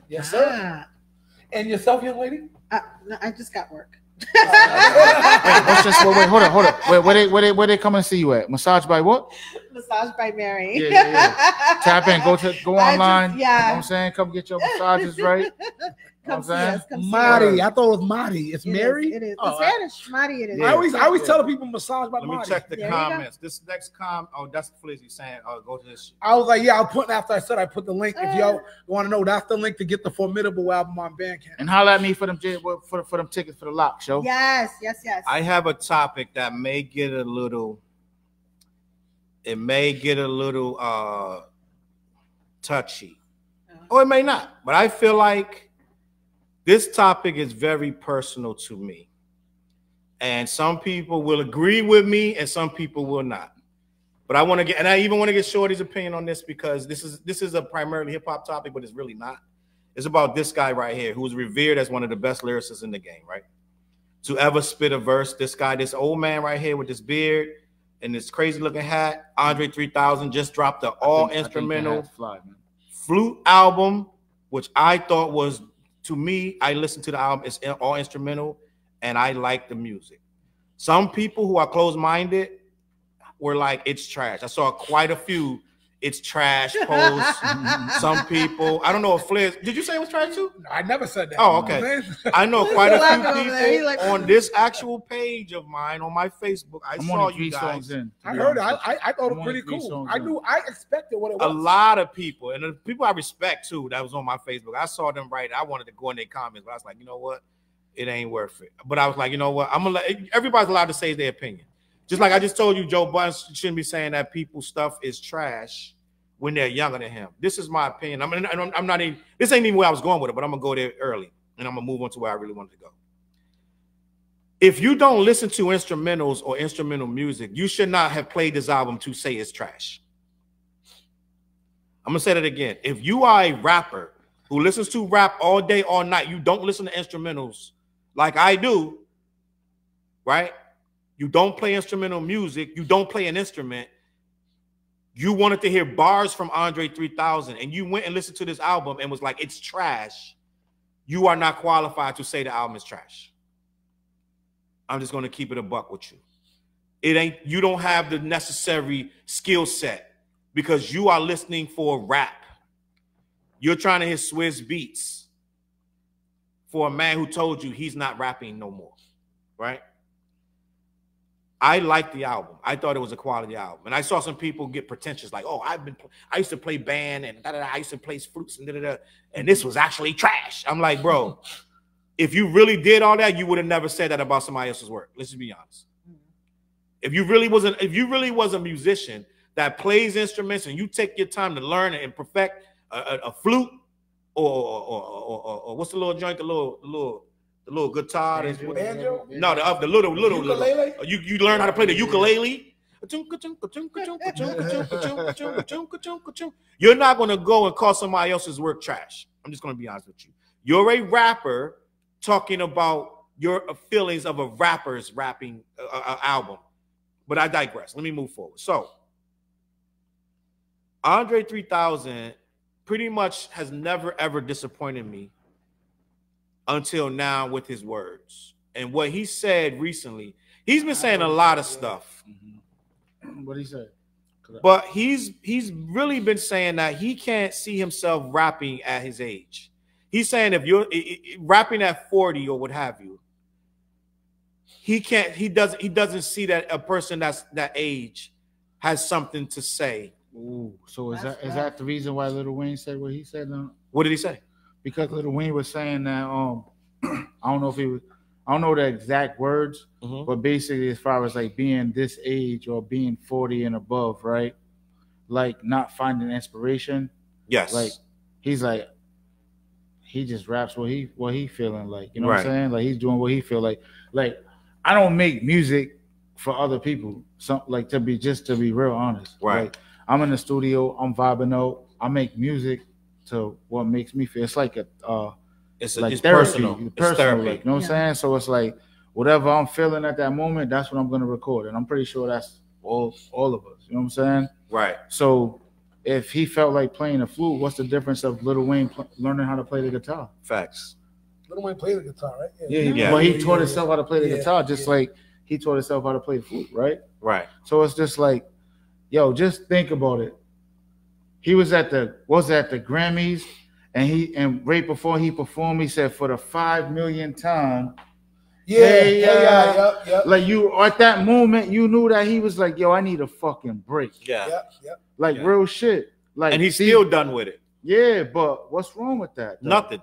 Yes, sir. And yourself, young lady? No, I just got work. Wait, hold on. Where they come and see you at? Massage by what? Massage by Mary. Yeah. Tap in, go online. Yeah. You know what I'm saying? Come get your massages right. Come see us. Marty. I thought it was Marty. It's Mary? It is. In Spanish, Marty it is. I always tell people massage by Marty. Let me check the comments. This next comment, that's Flizzy saying, go to this. I was like, yeah, I'll put after I said I put the link. If y'all want to know, that's the link to get the Formidable album on Bandcamp. And holla at me for them for them tickets for the lock show. Yes. I have a topic that may get a little touchy. Or it may not, but I feel like this topic is very personal to me. And some people will agree with me and some people will not. But I want to get, and I even want to get Shorty's opinion on this because this is a primarily hip-hop topic, but it's really not. It's about this guy right here who was revered as one of the best lyricists in the game, right? To ever spit a verse, this guy, this old man right here with this beard and this crazy looking hat, Andre 3000 just dropped the all-instrumental flute album, which I thought was, to me, I listened to the album, it's all instrumental, and I like the music. Some people who are closed-minded were like, it's trash. I saw quite a few it's trash posts. Some people, I don't know if Flair, did you say it was trash too? No, I never said that. Oh, okay. I know quite a few people on this actual page of mine on my Facebook. I saw you guys. I heard it. I thought it was pretty cool. I expected what it was. A lot of people, and the people I respect too, that was on my Facebook. I saw them right. I wanted to go in their comments, but I was like, you know what? It ain't worth it. But I was like, you know what? I'm gonna let everybody's allowed to say their opinion. Just like I just told you, Joe Budden shouldn't be saying that people's stuff is trash when they're younger than him. This is my opinion. I'm not even, this ain't even where I was going with it, but I'm gonna go there early and I'm gonna move on to where I really wanted to go. If you don't listen to instrumentals or instrumental music, you should not have played this album to say it's trash. I'm gonna say that again. If you are a rapper who listens to rap all day, all night, you don't listen to instrumentals like I do, right? You don't play instrumental music. You don't play an instrument. You wanted to hear bars from Andre 3000 and you went and listened to this album and was like, it's trash. You are not qualified to say the album is trash. I'm just going to keep it a buck with you. You don't have the necessary skill set because you are listening for rap. You're trying to hear Swizz beats for a man who told you he's not rapping no more, right? I liked the album. I thought it was a quality album. And I saw some people get pretentious, like, oh, I used to play band and I used to play flutes and and this was actually trash. I'm like, bro, if you really did all that, you would have never said that about somebody else's work. Let's just be honest. If you really was a musician that plays instruments and you take your time to learn and perfect a flute or what's the little joint, the little guitar, banjo? No, the little ukulele. You learn how to play the ukulele. You're not gonna go and call somebody else's work trash. I'm just gonna be honest with you. You're a rapper talking about your feelings of a rapper's rapping album. But I digress. Let me move forward. So, Andre 3000 pretty much has never ever disappointed me until now with his words and what he said recently. He's been saying a lot of stuff. What he said? But he's really been saying that he can't see himself rapping at his age. He's saying if you're rapping at 40 or what have you, he doesn't see that a person that's that age has something to say. Ooh, so is that the reason why Lil Wayne said what he said? What did he say? Because Lil Wayne was saying that I don't know the exact words, but basically as far as like being this age or being 40 and above, right? Like not finding inspiration. Yes. Like he's like he just raps what he feeling like, you know what I'm saying? Like he's doing what he feel like. Like I don't make music for other people. Like to be real honest. Right. Like, I'm in the studio, I'm vibing out, I make music to what makes me feel. It's like it's therapy. Personal. It's therapy. Like, you know what I'm saying? So it's like whatever I'm feeling at that moment, that's what I'm gonna record. And I'm pretty sure that's all of us. You know what I'm saying? Right. So if he felt like playing the flute, what's the difference of Lil Wayne learning how to play the guitar? Facts. Lil Wayne plays the guitar, right? Yeah. But he taught himself how to play the guitar, just like he taught himself how to play the flute, right? Right. So it's just like, yo, just think about it. He was at the Grammys, and right before he performed, he said for the 5 millionth time. Like you at that moment, you knew that he was like, yo, I need a fucking break. Yeah. Like real shit. Like, and he's still done with it. Yeah, but what's wrong with that? Though? Nothing.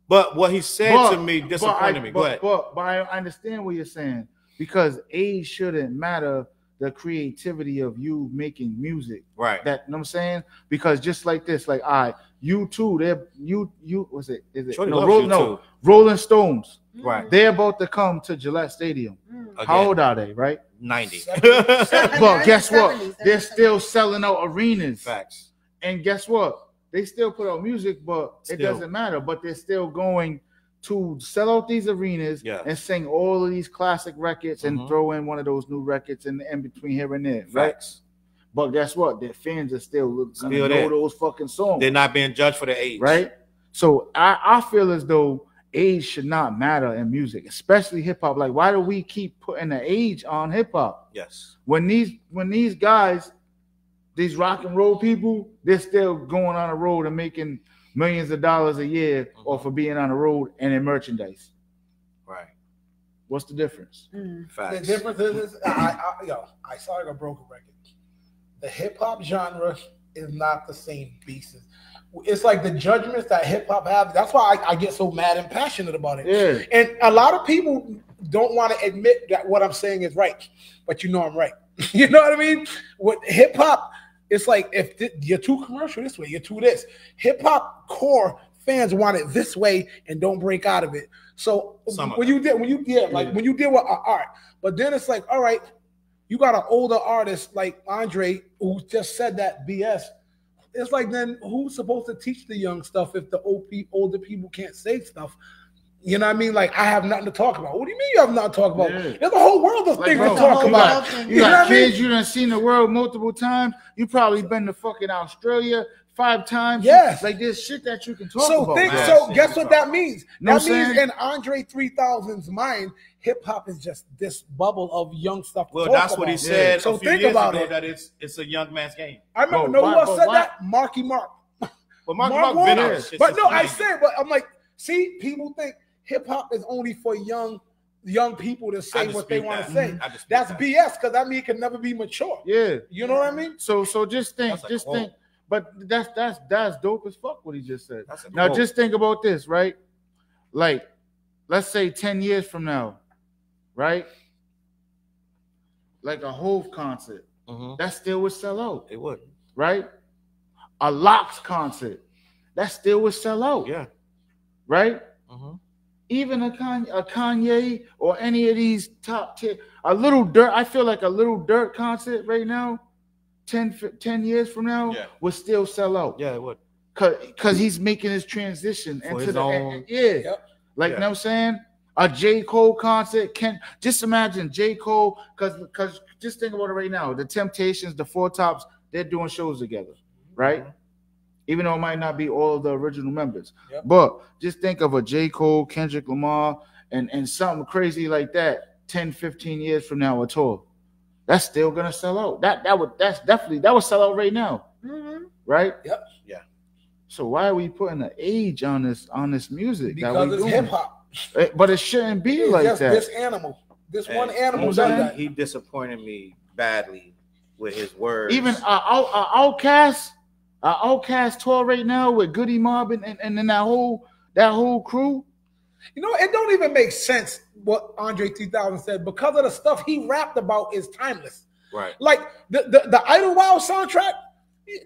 But what he said to me disappointed me. Go ahead. But I understand what you're saying, because age shouldn't matter the creativity of you making music. Right. That, you know what I'm saying? Because just like this, like, all right, U2, what's it? Is it? No, Rolling Stones. Right. They're about to come to Gillette Stadium. Again. How old are they, right? 90. But guess what? They're still selling out arenas. Facts. And guess what? They still put out music, but it doesn't matter. But they're still going to sell out these arenas and sing all of these classic records and throw in one of those new records in between here and there. Right? Facts. But guess what? Their fans are still know those fucking songs. They're not being judged for their age. Right? So I feel as though age should not matter in music, especially hip hop. Like, why do we keep putting the age on hip hop? Yes. When these guys, these rock and roll people, they're still going on the road and making millions of dollars a year off of being on the road and in merchandise. Right. What's the difference? Facts. The difference is, I saw like a broken record. The hip hop genre is not the same beast. It's like the judgments that hip hop have. That's why I get so mad and passionate about it. Yeah. And a lot of people don't want to admit that what I'm saying is right, but you know I'm right. You know what I mean? With hip hop, it's like if you're too commercial this way, you're too this. Hip hop core fans want it this way and don't break out of it. So when you deal with art, but then it's like, all right, you got an older artist like Andre who just said that BS. It's like, then who's supposed to teach the young stuff if the older people can't say stuff? You know what I mean? Like, I have nothing to talk about. What do you mean you have nothing to talk about? Yeah. There's a whole world of things to talk about. You got kids, you done seen the world multiple times. You probably been to fucking Australia 5 times. Yes. Like, there's shit that you can talk about. So guess what that means? That means in Andre 3000's mind, hip hop is just this bubble of young stuff. Well, that's what he said. So think about it. That it's a young man's game. I remember who else said that? Marky Mark. But Mark been on shit. But no, I said, but I'm like, see, people think hip hop is only for young people to say what they want to say. That's BS, because that means it can never be mature. Yeah. You know what I mean? So just think, think. But that's dope as fuck what he just said. Now just think about this, right? Like, let's say 10 years from now, right? Like a Hove concert, that still would sell out. It would, right? A Locks concert, that still would sell out. Yeah, right. Even a Kanye or any of these top tier, a Little Dirt. I feel like a Little Dirt concert right now, 10 years from now, would still sell out. Yeah, it would. Cause he's making his transition for into his own. You know what I'm saying? A J. Cole concert just imagine J. Cole, because just think about it right now. The Temptations, the Four Tops, they're doing shows together, right? Even though it might not be all of the original members. But just think of a J. Cole, Kendrick Lamar, and something crazy like that 10, 15 years from now, a tour. That's still gonna sell out. That would sell out right now. Right? Yep. Yeah. So why are we putting an age on this music? Because it's hip hop. But it shouldn't be like just that. This one animal does that. He disappointed me badly with his words. Even Outkast tour right now with Goody Mob and then that whole crew. You know, it don't even make sense what Andre 3000 said, because of the stuff he rapped about is timeless. Right. Like the Idlewild soundtrack,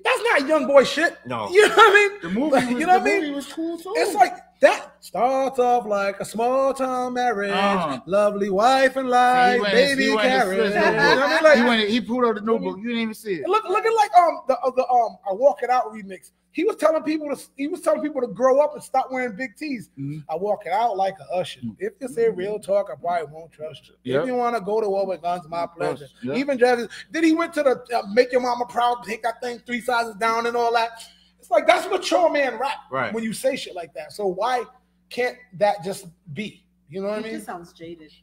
that's not young boy shit. No. You know what I mean? The movie was cool too. It's like That starts off like a small town marriage, lovely wife and life, baby carriage. He pulled out the notebook. You didn't even see it. Looking like the I Walk It Out remix. He was telling people to grow up and stop wearing big tees. I walk it out like a usher. If you say real talk, I probably won't trust you. If you want to go to war with guns, my pleasure. Even judges. Then he went to the Make Your Mama Proud, take that thing 3 sizes down and all that. It's like that's mature man rap when you say shit like that. So why can't that just be? You know what I mean? He just sounds jaded.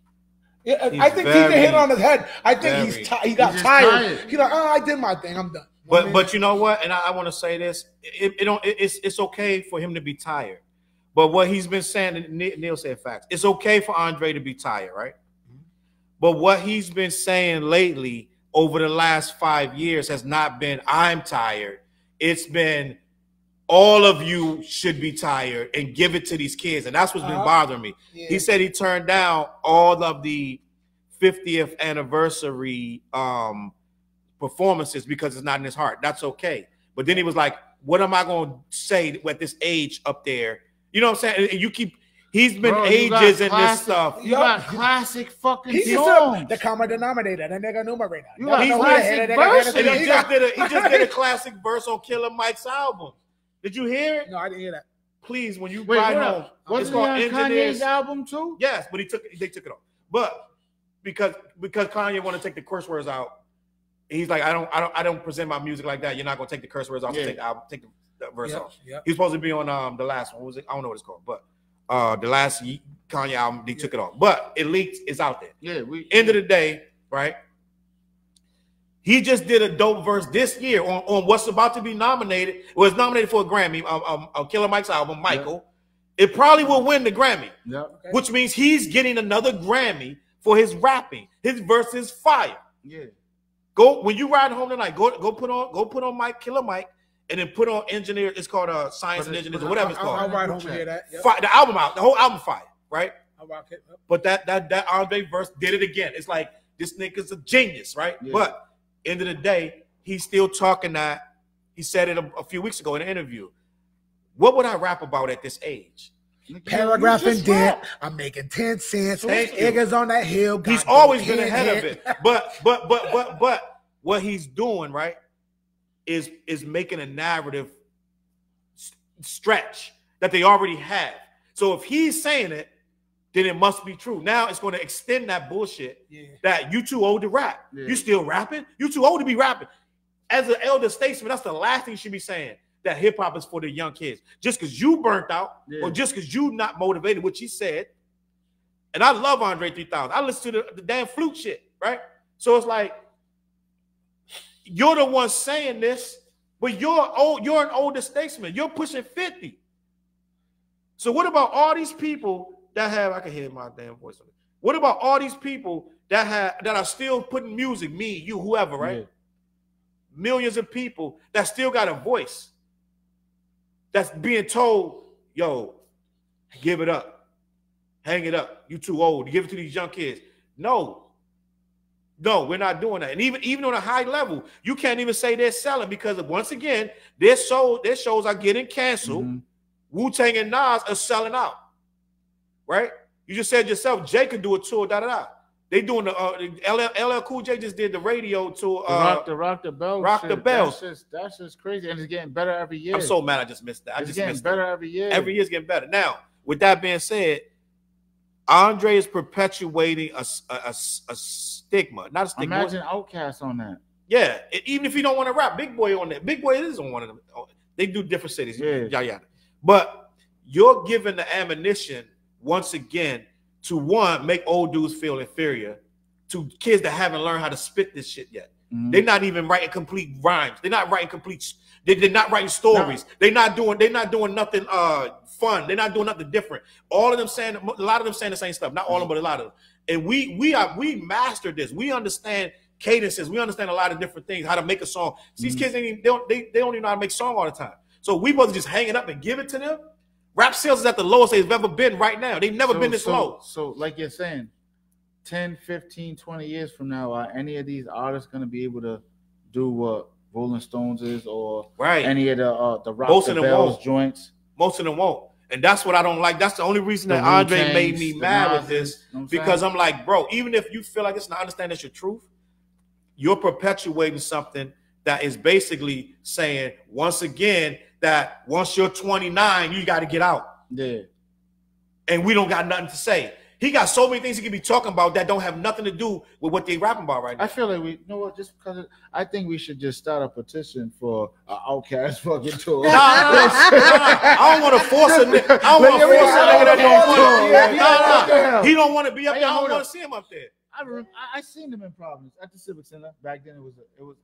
Yeah, I think he can hit on his head. I think he got tired. He's like, I did my thing. I'm done. But you know what? And I want to say this: it's okay for him to be tired. But what he's been saying, Neil said facts. It's okay for Andre to be tired, right? But what he's been saying lately over the last 5 years has not been "I'm tired." It's been all of you should be tired and give it to these kids. And that's what's been bothering me. Yeah. He said he turned down all of the 50th anniversary performances because it's not in his heart. That's okay. But then he was like, what am I going to say at this age up there? You know what I'm saying? And you keep, he's been ages in this stuff. You got classic fucking songs. The common denominator, the nigga numerator. You got classic verses. And he just did a classic verse on Killer Mike's album. Did you hear it? No, I didn't hear that. Please, when you ride home, it's called Kanye's album too. Yes, but they took it off. But because Kanye want to take the curse words out, he's like, I don't present my music like that. You're not gonna take the curse words off. So take the album, take the verse off. Yep. He's supposed to be on the last one. What was it? I don't know what it's called, but the last Kanye album, they took it off. But it leaked. It's out there. Yeah. End of the day, right? He just did a dope verse this year on what's about to be nominated. It was nominated for a Grammy. Killer Mike's album, Michael. Yep. It probably will win the Grammy. Yep. Okay. Which means he's getting another Grammy for his rapping. His verse is fire. Yeah. Go when you ride home tonight. Go put on Killer Mike, and then put on Engineer. It's called Science and Engineers or whatever it's called. I'll ride home and hear that. Yep. The album out. The whole album fire. Right. I'll rock it. Yep. But that Andre verse did it again. It's like this nigga's a genius, right? Yeah. But end of the day, he's still talking that. He said it a few weeks ago in an interview. What would I rap about at this age? Paragraph and dent. I'm making 10 cents. Niggas on that hill. He's always been ahead of it. But what he's doing, right, is making a narrative stretch that they already have. So if he's saying it, then it must be true. Now it's going to extend that bullshit that you too old to rap. Yeah. You still rapping? You too old to be rapping. As an elder statesman, that's the last thing you should be saying, that hip-hop is for the young kids. Just because you burnt out or just because you not motivated, which he said. And I love Andre 3000. I listen to the damn flute shit, right? So it's like, you're the one saying this, but you're an older statesman. You're pushing 50. So what about all these people that have, I can hear my damn voice on it. What about all these people that are still putting music, me, you, whoever, right? Yeah. Millions of people that still got a voice that's being told, yo, give it up. Hang it up. You too old. Give it to these young kids. No, we're not doing that. And even on a high level, you can't even say they're selling because once again, their shows are getting canceled. Mm-hmm. Wu-Tang and Nas are selling out. Right? You just said yourself, Jay could do a tour, da-da-da. They doing the LL Cool J just did the radio tour. Rock the Bells. Rock the Bells. That's just crazy. And it's getting better every year. I'm so mad I just missed that. It's getting better every year. Every year's getting better. Now, with that being said, Andre is perpetuating a stigma. Not a stigma. Imagine Outkast on that. Yeah. Even if you don't want to rap, Big Boy on that. Big Boy is on one of them. They do different cities. Yeah. But you're giving the ammunition once again to make old dudes feel inferior to kids that haven't learned how to spit this shit yet. Mm-hmm. They're not even writing complete rhymes. They're not writing complete. They're not writing stories. No. They're not doing nothing fun. They're not doing nothing different. All of them saying, a lot of them saying the same stuff. Not all of them, but a lot of them. And we mastered this. We understand cadences. We understand a lot of different things. How to make a song. Mm-hmm. These kids they don't even know how to make song all the time. So we wasn't just hanging up and give it to them. Rap sales is at the lowest they've ever been right now. They've never been this low. So like you're saying, 10, 15, 20 years from now, are any of these artists going to be able to do what Rolling Stones is or any of the Rock the Bells joints? Most of them won't. And that's what I don't like. That's the only reason that Andre made me mad with this, because I'm like, bro, even if you feel like it's not understand that's your truth, you're perpetuating something that is basically saying, once again, that once you're 29, you got to get out. Yeah. And we don't got nothing to say. He got so many things he could be talking about that don't have nothing to do with what they rapping about right now. I feel like you know what, just because I think we should just start a petition for an Outkast fucking tour. I don't want to force a nigga. I don't want to force a nigga that don't want to. He don't want to be up there. I don't want to see him up there. I seen him in Providence at the Civic Center back then. It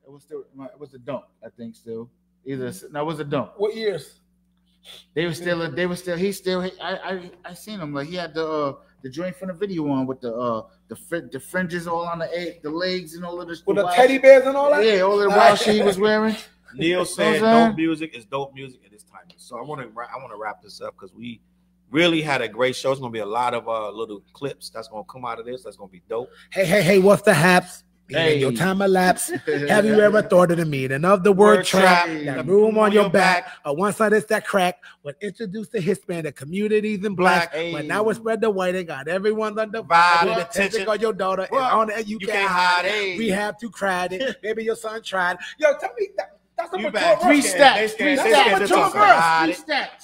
was a dump. I think still it was a dump. What years? I seen him, like he had the joint from the video on with the fringes all on the legs and all of this. With the teddy bears and all that? Yeah, all of the wild shit he was wearing. Neil said dope music is dope music and it's timeless. So I want to wrap this up because we really had a great show. It's gonna be a lot of little clips that's gonna come out of this. That's gonna be dope. Hey, what's the haps? Hey. Your time elapsed. Have you ever thought of the meaning of the word trap? That room on your back, or one side is that crack. What introduced the Hispanic communities in black, but now it's spread the white and got everyone under vibe. Attention on your daughter, and on it you can't hide it. We have to cry it. Maybe your son tried. Yo, tell me that. That's a mature three stacks.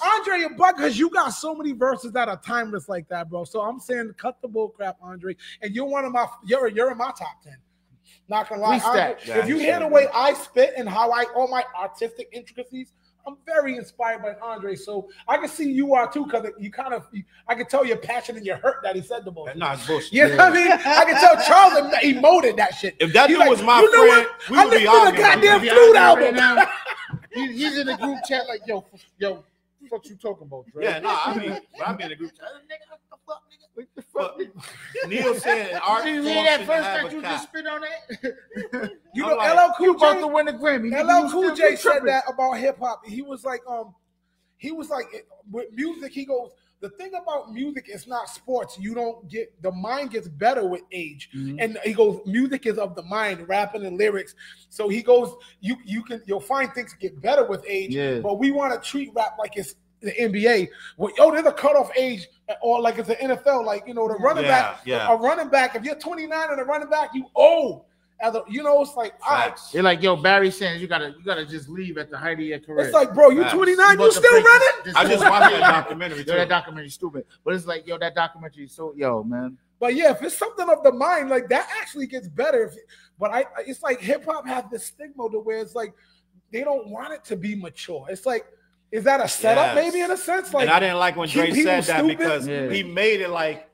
Andre, a bug because you got so many verses that are timeless like that, bro. So I'm saying cut the bull crap, Andre. And you're one of my you're in my top 10. Not gonna lie, Andre, if you hear the way I spit and how all my artistic intricacies, I'm very inspired by Andre. So I can see you are too, because I can tell your passion and your hurt that he said the most. Nah, it's bullshit. You know what I mean? I can tell Charles emoted that shit. If that dude was my friend, we would be arguing. The goddamn flute album. Right he's in the group chat like, yo, what you talking about, Dre? Yeah, I mean in the group chat. What the fuck? Neil said, "Art did you hear that first that you just spit on that?" You know, LL Cool J about to win the Grammy. LL Cool J said that about hip hop. He was like, with music, he goes, the thing about music is not sports. You don't get, the mind gets better with age. Mm-hmm. And he goes, music is of the mind, rapping and lyrics. So he goes, you'll find things get better with age. Yeah. But we want to treat rap like it's the NBA. Well, there's a cutoff age, or like it's the NFL. Like, the running back, a running back. If you're 29 and a running back, you old. It's like, they're like, yo, Barry Sanders, you gotta just leave at the height of your career. It's like, bro, you 29, you still running? I just watched that documentary. That documentary is stupid, but it's like, yo, that documentary is so, man. But yeah, if it's something of the mind, like that actually gets better. But it's like hip hop has this stigma to where it's like they don't want it to be mature. It's like, is that a setup, maybe in a sense? Like, and I didn't like when Dre said that because he made it like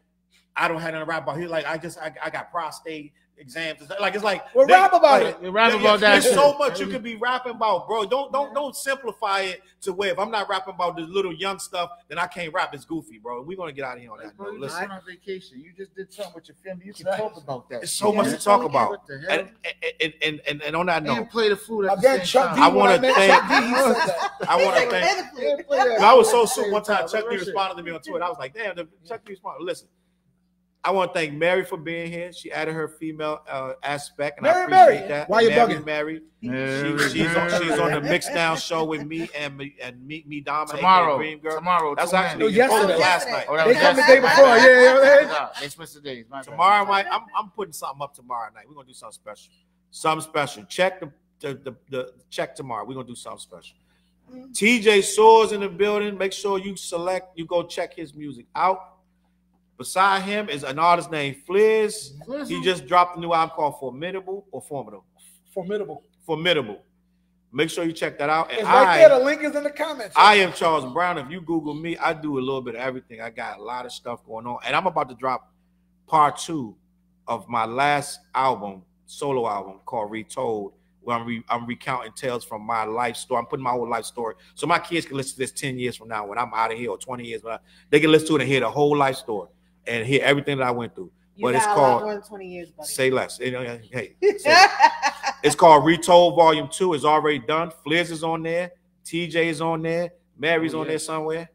I don't have nothing to rap about. He like, I got prostate exams. Like, it's like, we'll rap about it. We'll rap about that. There's so much you could be rapping about, bro. Don't simplify it to where if I'm not rapping about the little young stuff, then I can't rap. It's goofy, bro. We're gonna get out of here on that. Bro, listen, on vacation. You just did something with your family. You can talk about that. There's so much to talk about. And on that note, and play the flute at again, the same time. I want to thank. I was so sweet one time. Chuck D responded to me on Twitter. I was like, damn, Chuck D responded. Listen. I want to thank Mary for being here. She added her female aspect, and I appreciate that. Why you bugging? Mary. She's on the Mix Down show with me and Meet Me Dama. Tomorrow. That's actually yesterday. Last night. They came the day before. Yeah. They switched the days. Tomorrow, I'm putting something up tomorrow night. We're gonna do something special. Check the check tomorrow. We're gonna do something special. TJ Soars in the building. Make sure you go check his music out. Beside him is an artist named Fliz. He just dropped a new album called Formidable. Make sure you check that out. And it's right there. The link is in the comments. I am Challz Brown. If you Google me, I do a little bit of everything. I got a lot of stuff going on. And I'm about to drop part 2 of my last album, solo album called Retold, where I'm recounting tales from my life story. I'm putting my whole life story. So my kids can listen to this 10 years from now when I'm out of here, or 20 years. They can listen to it and hear the whole life story and hear everything that I went through. But it's called more than 20 years, buddy. Say less. Hey, it's called Retold Volume 2. It's already done. Fliz is on there. TJ is on there. Mary's on there somewhere.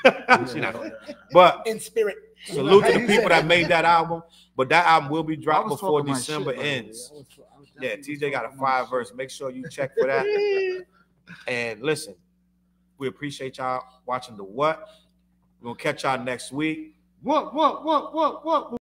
She's not on there. But in spirit. Salute to the people that made that album. But that album will be dropped before December ends. Yeah, TJ got a 5-verse. Make sure you check for that. And listen, we appreciate y'all watching The What. We're gonna catch y'all next week. What?